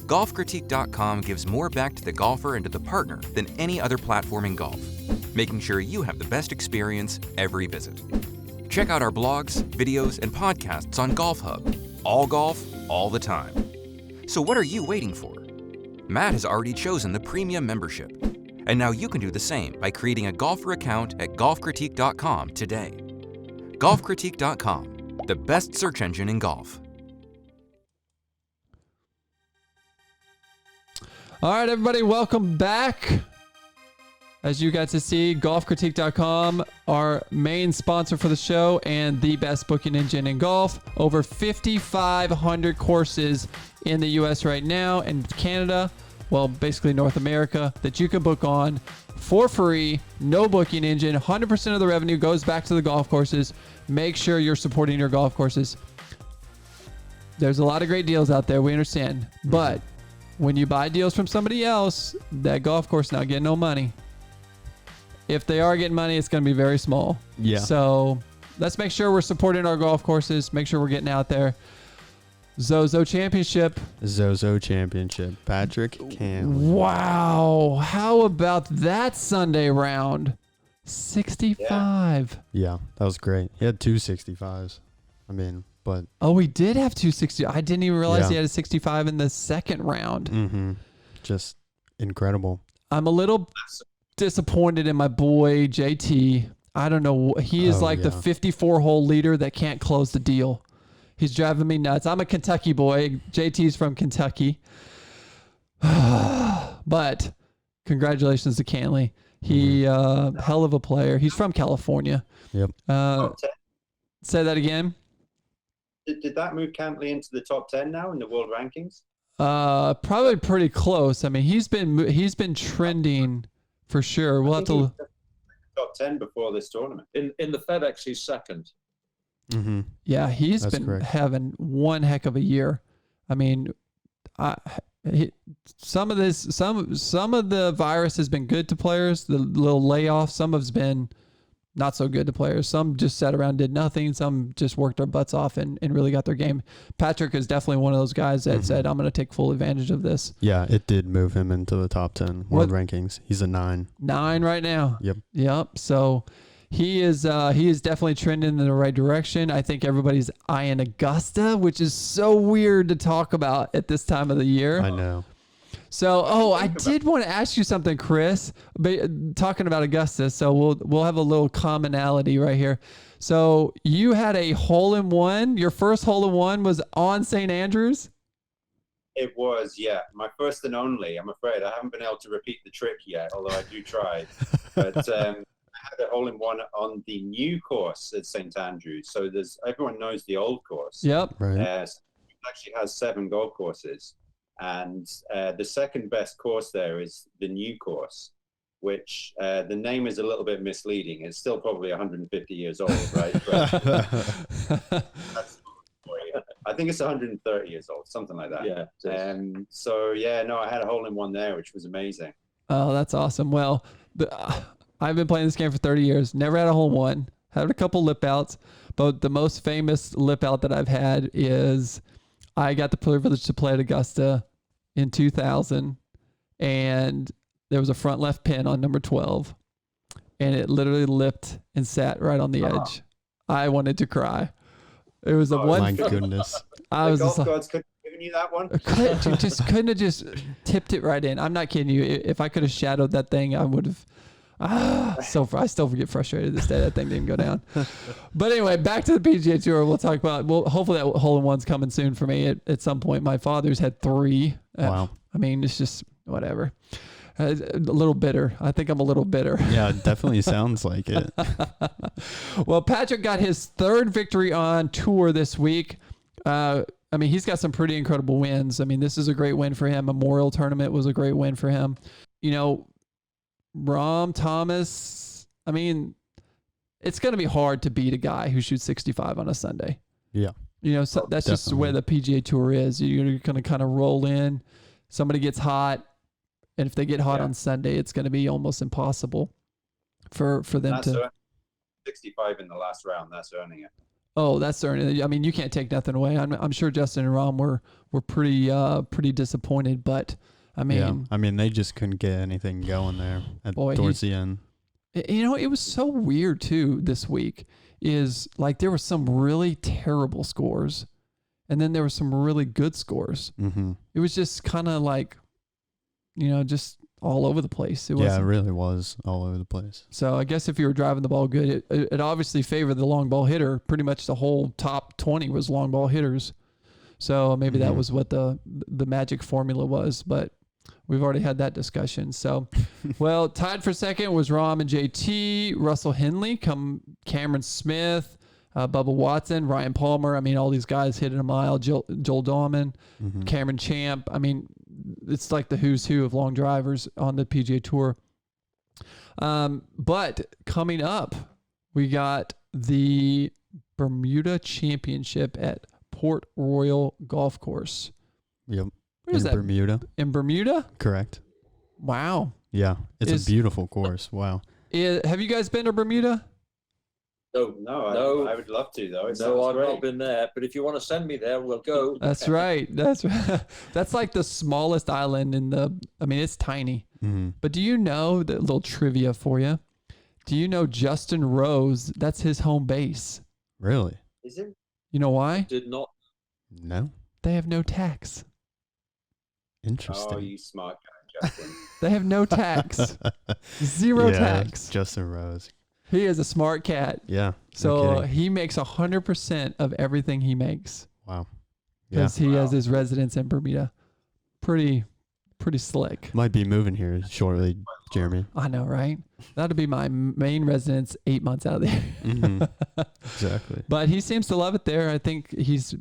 GolfCritique.com gives more back to the golfer and to the partner than any other platform in golf, making sure you have the best experience every visit. Check out our blogs, videos, and podcasts on Golf Hub. All golf, all the time. So what are you waiting for? Matt has already chosen the premium membership, and now you can do the same by creating a golfer account at GolfCritique.com today. GolfCritique.com, the best search engine in golf. All right, everybody, welcome back. As you got to see, golfcritique.com, our main sponsor for the show and the best booking engine in golf. Over 5,500 courses in the U.S. right now and Canada, well, basically North America, that you can book on for free, no booking engine. 100% of the revenue goes back to the golf courses. Make sure you're supporting your golf courses. There's a lot of great deals out there, we understand. But when you buy deals from somebody else, that golf course not getting no money. If they are getting money, it's going to be very small. Yeah. So let's make sure we're supporting our golf courses. Make sure we're getting out there. Zozo Championship. Zozo Championship. Patrick Cantley. Wow. How about that Sunday round? 65. Yeah, that was great. He had 265s. I mean, but... Oh, we did have 260. I didn't even realize he Yeah. had a 65 in the second round. Mm-hmm. Just incredible. I'm a little disappointed in my boy JT. I don't know. He is like the 54-hole leader that can't close the deal. He's driving me nuts. I'm a Kentucky boy. JT's from Kentucky. But congratulations to Cantley. He hell of a player. He's from California. Yep. Top 10. Say that again. Did that move Cantley into the top 10 now in the world rankings? Probably pretty close. I mean, he's been trending for sure. We'll have I think he to. was top 10 before this tournament. In the FedEx, he's second. Mm-hmm. Yeah, he's That's been correct. having one heck of a year. I mean, some of the virus has been good to players. The little layoff, some has been not so good to players. Some just sat around, did nothing. Some just worked their butts off and really got their game. Patrick is definitely one of those guys that said, I'm going to take full advantage of this. Yeah, it did move him into the top 10 world rankings. He's a 9. 9 right now. Yep. So he is definitely trending in the right direction. I think everybody's eyeing Augusta, which is so weird to talk about at this time of the year. I know. So, I did want to ask you something, Chris, talking about Augusta. So we'll have a little commonality right here. So you had a hole-in-one. Your first hole-in-one was on St. Andrews? It was, yeah. My first and only, I'm afraid. I haven't been able to repeat the trick yet, although I do try. But I had had a hole-in-one on the new course at St Andrews. So everyone knows the old course. Yep. Right. So it actually has 7 golf courses, and the second best course there is the new course, which the name is a little bit misleading. It's still probably 150 years old, right? But I think it's 130 years old, something like that. Yeah. So yeah, no, I had a hole-in-one there, which was amazing. Oh, that's awesome. Well, I've been playing this game for 30 years. Never had a hole in one. Had a couple lip outs, but the most famous lip out that I've had is I got the privilege to play at Augusta in 2000, and there was a front left pin on number 12, and it literally lipped and sat right on the edge. I wanted to cry. It was a one. My goodness. I was golf just like, gods couldn't have given you that one. couldn't have just tipped it right in. I'm not kidding you. If I could have shadowed that thing, I would have. I still get frustrated this day. That thing didn't go down. But anyway, back to the PGA Tour. We'll talk about. Well, hopefully that hole-in-one's coming soon for me at some point. My father's had 3. Wow. I mean, it's just whatever. A little bitter. I think I'm a little bitter. Yeah, it definitely sounds like it. Well, Patrick got his 3rd victory on tour this week. I mean, he's got some pretty incredible wins. I mean, this is a great win for him. Memorial Tournament was a great win for him. You know, Rahm Thomas, I mean, it's going to be hard to beat a guy who shoots 65 on a Sunday. Yeah. You know, so that's just the way the PGA Tour is. You're going to kind of roll in. Somebody gets hot. And if they get hot on Sunday, it's going to be almost impossible for them to. 65 in the last round. That's earning it. Oh, that's earning. I mean, you can't take nothing away. I'm sure Justin and Rahm were pretty disappointed, but I mean, they just couldn't get anything going there towards the end. You know, it was so weird too this week. Is like there were some really terrible scores, and then there were some really good scores. Mm-hmm. It was just kind of like, you know, just all over the place. It really was all over the place. So I guess if you were driving the ball good, it obviously favored the long ball hitter. Pretty much the whole top 20 was long ball hitters. So maybe that was what the magic formula was, but we've already had that discussion. So, well, tied for second was Rahm and JT, Russell Henley, Cameron Smith, Bubba Watson, Ryan Palmer. I mean, all these guys hit it a mile. Joel Dahman, Cameron Champ. I mean, it's like the who's who of long drivers on the PGA Tour. But coming up, we got the Bermuda Championship at Port Royal Golf Course. Yep. Where's that? Bermuda. In Bermuda? Correct. Wow. Yeah. It's a beautiful course. Wow. Have you guys been to Bermuda? No, I would love to, though. I've not been there, but if you want to send me there, we'll go. That's right. That's right. That's like the smallest island I mean, it's tiny. Mm-hmm. But do you know, the little trivia for you, do you know Justin Rose, that's his home base? Really? Is it? You know why? Did not. No. They have no tax. Interesting. Oh, you smart guy, Justin. They have no tax. Zero tax. Justin Rose. He is a smart cat. Yeah. So he makes 100% of everything he makes. Wow. Because he has his residence in Bermuda. Pretty slick. Might be moving here shortly, Jeremy. I know, right? That'll be my main residence 8 months out of there. Mm-hmm. Exactly. But he seems to love it there. I think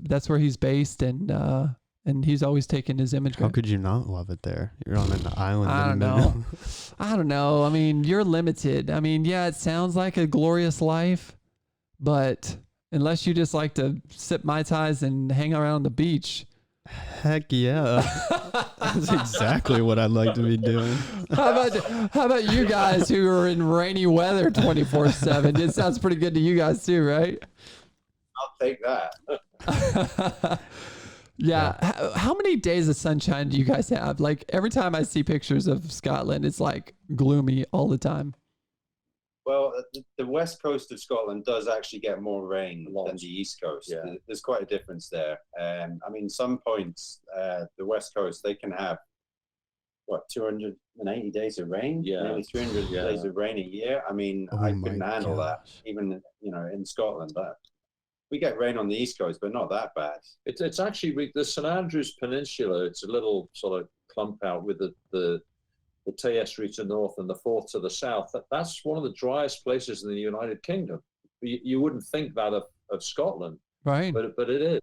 that's where he's based, and he's always taken his image. How could you not love it there? You're on an island. I don't know. I don't know. I mean, you're limited. I mean, yeah, it sounds like a glorious life, but unless you just like to sip Mai Tais and hang around the beach. Heck yeah. That's exactly what I'd like to be doing. How about you guys who are in rainy weather 24/7? It sounds pretty good to you guys too, right? I'll take that. Yeah. How many days of sunshine do you guys have? Like every time I see pictures of Scotland, it's like gloomy all the time. Well, the west coast of Scotland does actually get more rain than the east coast. Yeah. There's quite a difference there. I mean, some points, the west coast, they can have, 280 days of rain? Yeah. Nearly 300 days of rain a year. I mean, I couldn't handle that, even, in Scotland. We get rain on the east coast, but not that bad. It's actually the St Andrews Peninsula. It's a little sort of clump out with the the Tay Estuary to the north and the Forth to the south. That's one of the driest places in the United Kingdom. You wouldn't think that of Scotland, Right. But it is.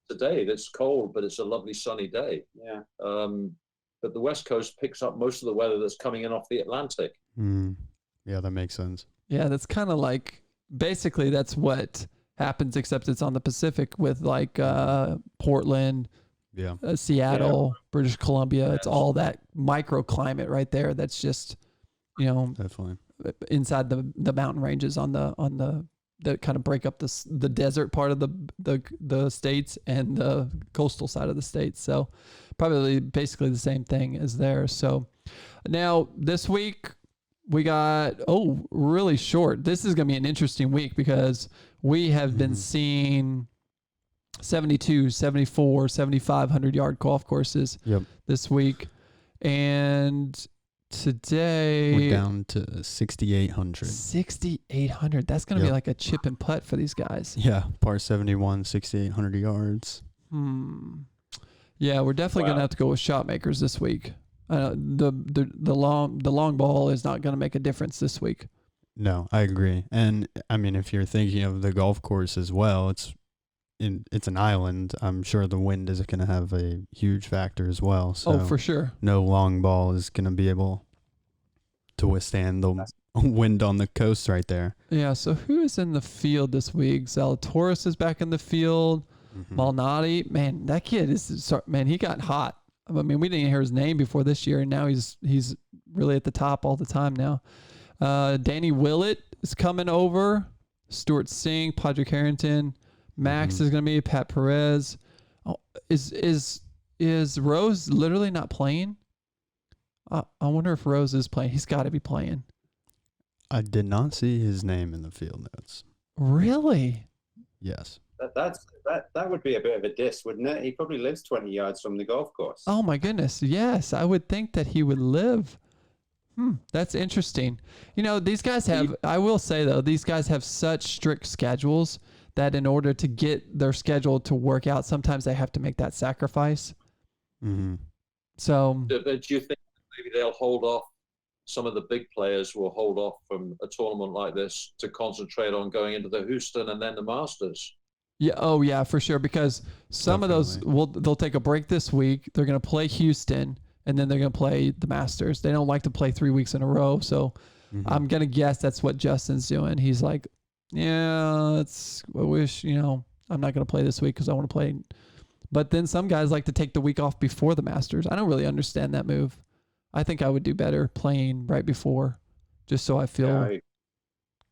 Today it's cold, but it's a lovely sunny day. Yeah. But the West Coast picks up most of the weather that's coming in off the Atlantic. Yeah, that makes sense. Yeah, that's kind of like, basically that's what happens, except it's on the Pacific with like Portland, Yeah. Seattle, British Columbia. It's all that microclimate right there. That's just, Definitely. inside the mountain ranges on the that kind of break up the desert part of the states and the coastal side of the states. So probably basically the same thing as there. So now this week we got, really short. This is going to be an interesting week because we have been seeing 72, 74, 7,500 yard golf courses this week. And today we're down to 6,800. 6,800. That's going to be like a chip and putt for these guys. Yeah, par 71, 6,800 yards. Yeah, we're definitely going to have to go with shot makers this week. The long ball is not going to make a difference this week. No, I agree. And I mean, if you're thinking of the golf course as well, it's an island. I'm sure the wind is going to have a huge factor as well. So for sure. No long ball is going to be able to withstand the wind on the coast right there. Yeah, so who is in the field this week? Zalatoris is back in the field. Malnati, man, that kid he got hot. I mean, we didn't hear his name before this year, and now he's really at the top all the time now. Danny Willett is coming over. Stuart Singh, Padraig Harrington. Max is going to be Pat Perez. Oh, is Rose literally not playing? I wonder if Rose is playing. He's got to be playing. I did not see his name in the field notes. Really? Yes. That would be a bit of a diss, wouldn't it? He probably lives 20 yards from the golf course. Oh my goodness. Yes, I would think that he would live. That's interesting. These guys have, I will say though, these guys have such strict schedules that in order to get their schedule to work out, sometimes they have to make that sacrifice. So, but do you think maybe they'll hold off? Some of the big players will hold off from a tournament like this to concentrate on going into the Houston and then the Masters. Yeah. Oh yeah, for sure. Because some of those they'll take a break this week. They're going to play Houston and then they're going to play the Masters. They don't like to play 3 weeks in a row. So I'm going to guess that's what Justin's doing. He's like, I wish, I'm not going to play this week because I want to play. But then some guys like to take the week off before the Masters. I don't really understand that move. I think I would do better playing right before, just so I feel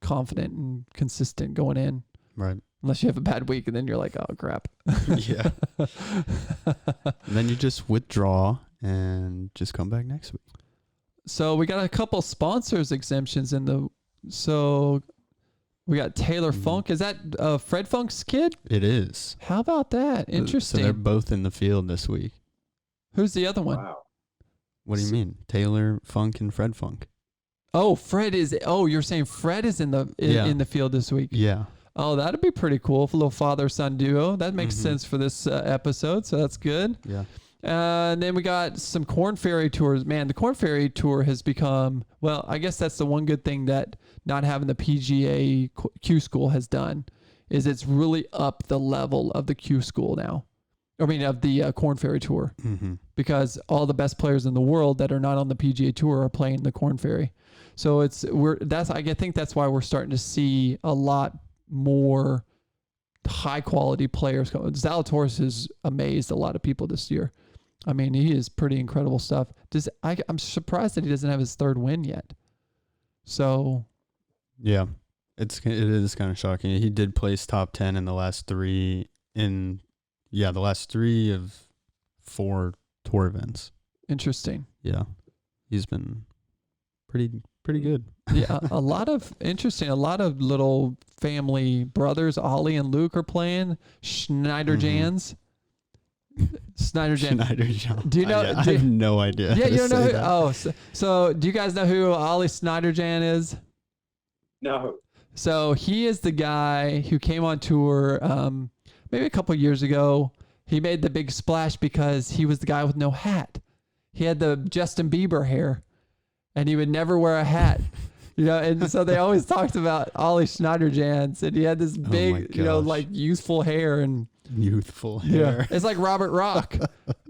confident and consistent going in. Right. Unless you have a bad week and then you're like, oh, crap. Yeah. And then you just withdraw and just come back next week. So we got a couple sponsors exemptions so we got Taylor Funk. Is that Fred Funk's kid? It is. How about that? Interesting. So they're both in the field this week. Who's the other one? Wow. What do you mean? Taylor Funk and Fred Funk. Oh, you're saying Fred is in the field this week. Yeah. Oh, that'd be pretty cool for a little father-son duo. That makes sense for this episode, so that's good. Yeah. And then we got some Corn Ferry tours. Man, the Corn Ferry tour has become, well, I guess that's the one good thing that not having the PGA Q School has done, is it's really up the level of the Q School now. I mean, of the Corn Ferry Tour, because all the best players in the world that are not on the PGA Tour are playing the Corn Ferry. So I think that's why we're starting to see a lot more high quality players. Zalatoris has amazed a lot of people this year. I mean, he is pretty incredible stuff. I'm surprised that he doesn't have his third win yet. So, yeah, it is kind of shocking. He did place top 10 in the last three of 4 tour events. Interesting. Yeah, he's been pretty good. Yeah, a lot of little family brothers. Ollie and Luke are playing. Schneider-Jans. Schneider-Jan. Do you know? I have no idea. Yeah, you don't know who? So do you guys know who Ollie Schneider-Jan is? No. So he is the guy who came on tour maybe a couple years ago. He made the big splash because he was the guy with no hat. He had the Justin Bieber hair. and he would never wear a hat. And so they always talked about Ollie Schneiderjans, and he had this big, like youthful hair and youthful hair. It's like Robert Rock.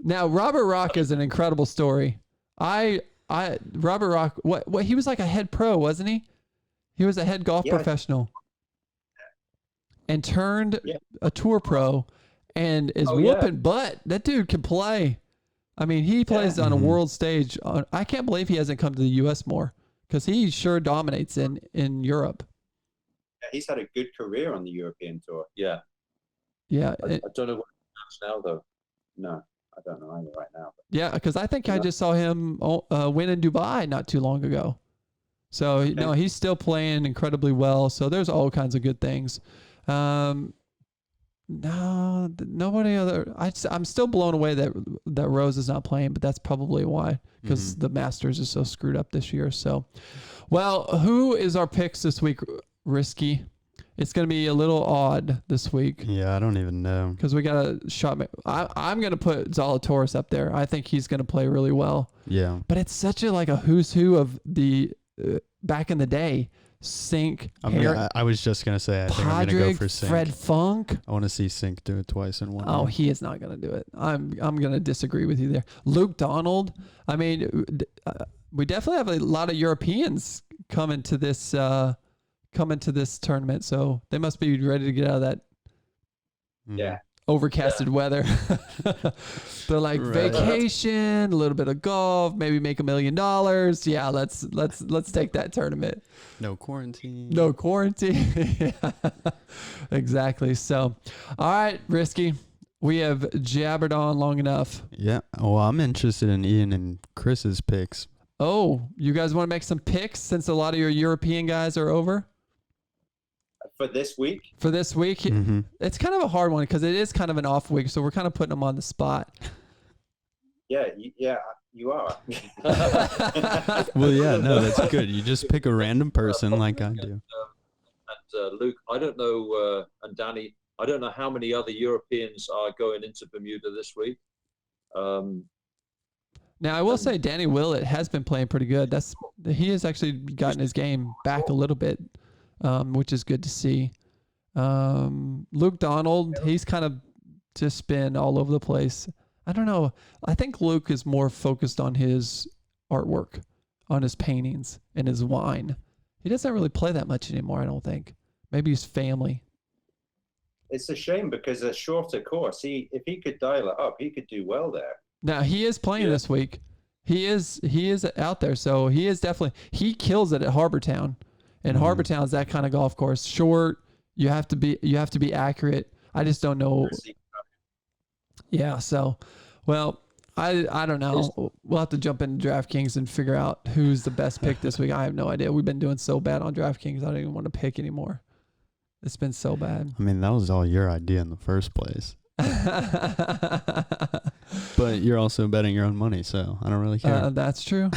Now, Robert Rock is an incredible story. Robert Rock, what he was like a head pro, wasn't he? He was a head golf professional and turned a tour pro and is whooping butt. That dude can play. I mean, he plays on a world stage. I can't believe he hasn't come to the U.S. more, because he sure dominates in Europe. Yeah, he's had a good career on the European tour. Yeah. Yeah. I don't know what he does now, though. No, I don't know either right now. But. Yeah, because I think I just saw him win in Dubai not too long ago. So, no, he's still playing incredibly well. So there's all kinds of good things. No, nobody other. I'm still blown away that Rose is not playing, but that's probably why, because the Masters is so screwed up this year. So, well, who is our picks this week, Risky? It's going to be a little odd this week. Yeah, I don't even know. Because we got a shot. I'm going to put Zalatoris up there. I think he's going to play really well. Yeah. But it's such a who's who of the back in the day. Sink. I was just going to say, I think I'm going to go for Sink. Fred Funk. I want to see Sink do it twice in one year. He is not going to do it. I'm going to disagree with you there. Luke Donald. I mean, we definitely have a lot of Europeans coming to this tournament, so they must be ready to get out of that overcasted weather. They're like vacation, a little bit of golf, maybe make $1 million. Yeah, let's take that tournament. No quarantine. Yeah. Exactly. So, all right, Risky, we have jabbered on long enough. Yeah. Well, I'm interested in Iain and Chris's picks. Oh, you guys want to make some picks since a lot of your European guys are over? For this week? It's kind of a hard one because it is kind of an off week, so we're kind of putting them on the spot. Yeah, you are. Well, yeah, no, that's good. You just pick a random person like I do. And Luke, I don't know, and Danny, I don't know how many other Europeans are going into Bermuda this week. Now, I will say Danny Willett has been playing pretty good. He has actually gotten his game back a little bit, which is good to see. Luke Donald, he's kind of just been all over the place. I don't know. I think Luke is more focused on his artwork, on his paintings and his wine. He doesn't really play that much anymore, I don't think. Maybe his family. It's a shame because a shorter course, if he could dial it up, he could do well there. Now, he is playing this week. He is out there, so he is definitely, he kills it at Harbor Town. And Harbor Town is that kind of golf course. Short, you have to be accurate. I just don't know. Yeah, so, well, I don't know. We'll have to jump into DraftKings and figure out who's the best pick this week. I have no idea. We've been doing so bad on DraftKings, I don't even want to pick anymore. It's been so bad. I mean, that was all your idea in the first place. But you're also betting your own money, so I don't really care. That's true.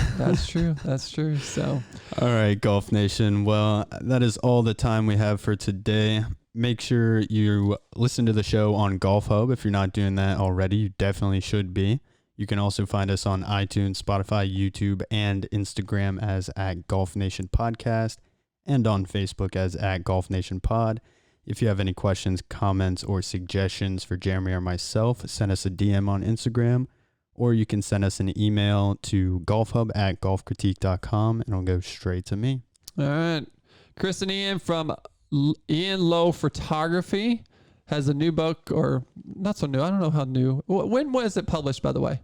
So, all right, Golf Nation. Well, that is all the time we have for today. Make sure you listen to the show on Golf Hub. If you're not doing that already, you definitely should be. You can also find us on iTunes, Spotify, YouTube, and Instagram as @GolfNationPodcast, and on Facebook as @GolfNationPod. If you have any questions, comments, or suggestions for Jeremy or myself, send us a DM on Instagram, or you can send us an email to golfhub@golfcritique.com, and it'll go straight to me. All right. Chris and Iain from Iain Lowe Photography has a new book, or not so new. I don't know how new. When was it published, by the way?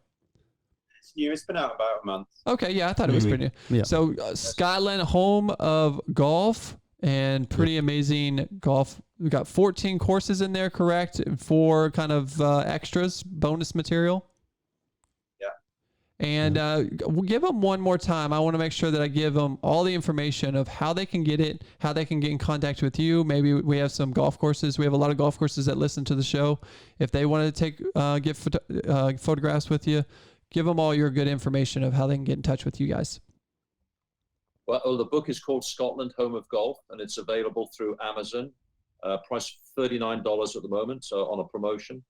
It's new. It's been out about a month. Okay, yeah, I thought it was pretty new. Yeah. So Scotland, home of golf, and pretty amazing golf. We got 14 courses in there, correct? And 4 kind of extras, bonus material. Yeah. And we'll give them one more time. I want to make sure that I give them all the information of how they can get it, how they can get in contact with you. Maybe we have some golf courses. We have a lot of golf courses that listen to the show. If they want to get photographs with you, give them all your good information of how they can get in touch with you guys. Well, the book is called Scotland, Home of Golf, and it's available through Amazon. Price $39 at the moment, so on a promotion.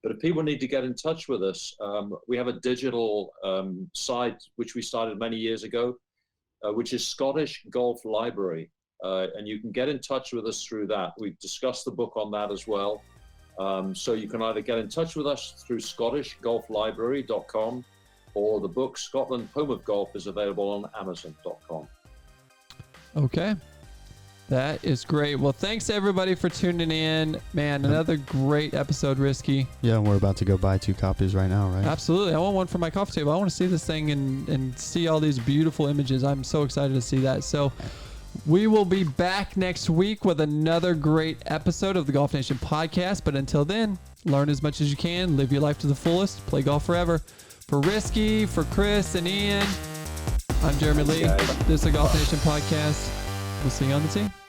But if people need to get in touch with us, we have a digital site which we started many years ago. which is Scottish Golf Library. And you can get in touch with us through that. We've discussed the book on that as well. So you can either get in touch with us through scottishgolflibrary.com, or the book Scotland Home of Golf is available on amazon.com. Okay. That is great. Well, thanks everybody for tuning in. Man, another great episode, Risky. Yeah, we're about to go buy 2 copies right now, right? Absolutely. I want one for my coffee table. I want to see this thing and see all these beautiful images. I'm so excited to see that. So we will be back next week with another great episode of the Golf Nation podcast. But until then, learn as much as you can, live your life to the fullest, play golf forever. For Risky, for Chris and Ian, I'm Jeremy Lee. This is the Golf Nation podcast. We'll see you on the tee.